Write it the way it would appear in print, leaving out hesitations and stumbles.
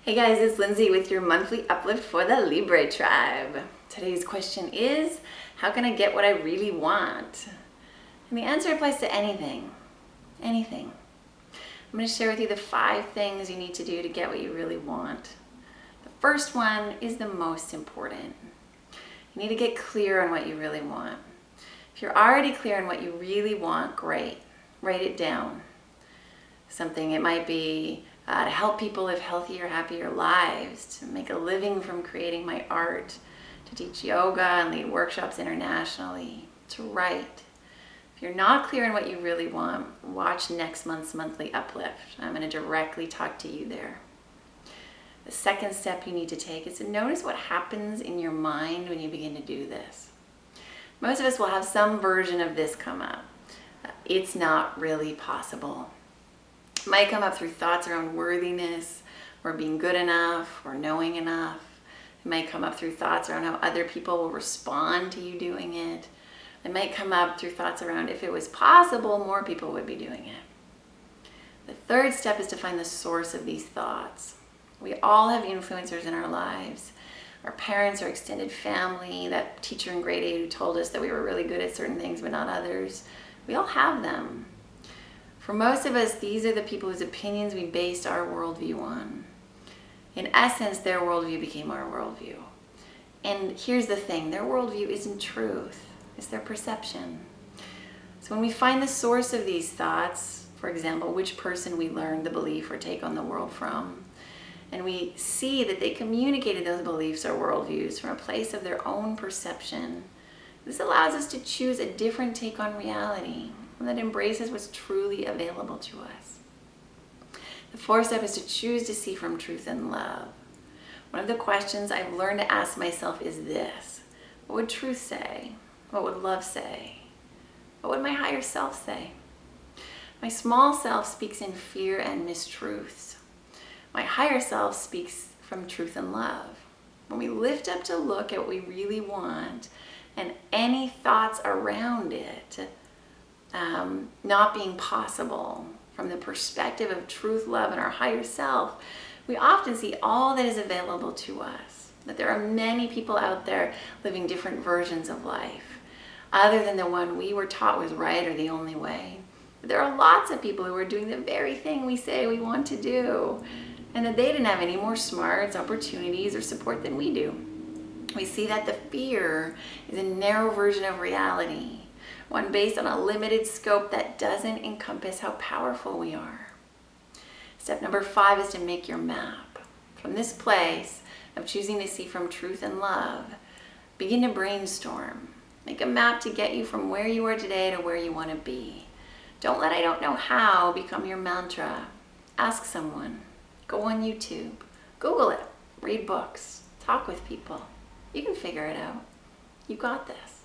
Hey guys, it's Lindsay with your monthly uplift for the Libre tribe. Today's question is, how can I get what I really want? And the answer applies to anything. Anything. I'm going to share with you the 5 things you need to do to get what you really want. The first one is the most important. You need to get clear on what you really want. If you're already clear on what you really want, great. Write it down. It might be to help people live healthier, happier lives, to make a living from creating my art, to teach yoga and lead workshops internationally, to write. If you're not clear on what you really want, watch next month's monthly uplift. I'm going to directly talk to you there. The second step you need to take is to notice what happens in your mind when you begin to do this. Most of us will have some version of this come up. It's not really possible. It might come up through thoughts around worthiness, or being good enough, or knowing enough. It might come up through thoughts around how other people will respond to you doing it. It might come up through thoughts around if it was possible, more people would be doing it. The third step is to find the source of these thoughts. We all have influencers in our lives. Our parents or extended family, that teacher in grade 8 who told us that we were really good at certain things but not others. We all have them. For most of us, these are the people whose opinions we based our worldview on. In essence, their worldview became our worldview. And here's the thing, their worldview isn't truth, it's their perception. So when we find the source of these thoughts, for example, which person we learned the belief or take on the world from, and we see that they communicated those beliefs or worldviews from a place of their own perception, this allows us to choose a different take on reality, that embraces what's truly available to us. The fourth step is to choose to see from truth and love. One of the questions I've learned to ask myself is this: what would truth say? What would love say? What would my higher self say? My small self speaks in fear and mistruths. My higher self speaks from truth and love. When we lift up to look at what we really want and any thoughts around it not being possible from the perspective of truth, love, and our higher self, we often see all that is available to us. That there are many people out there living different versions of life, other than the one we were taught was right or the only way. But there are lots of people who are doing the very thing we say we want to do, and that they didn't have any more smarts, opportunities, or support than we do. We see that the fear is a narrow version of reality, one based on a limited scope that doesn't encompass how powerful we are. Step number 5 is to make your map. From this place of choosing to see from truth and love, begin to brainstorm. Make a map to get you from where you are today to where you want to be. Don't let "I don't know how" become your mantra. Ask someone. Go on YouTube. Google it. Read books. Talk with people. You can figure it out. You got this.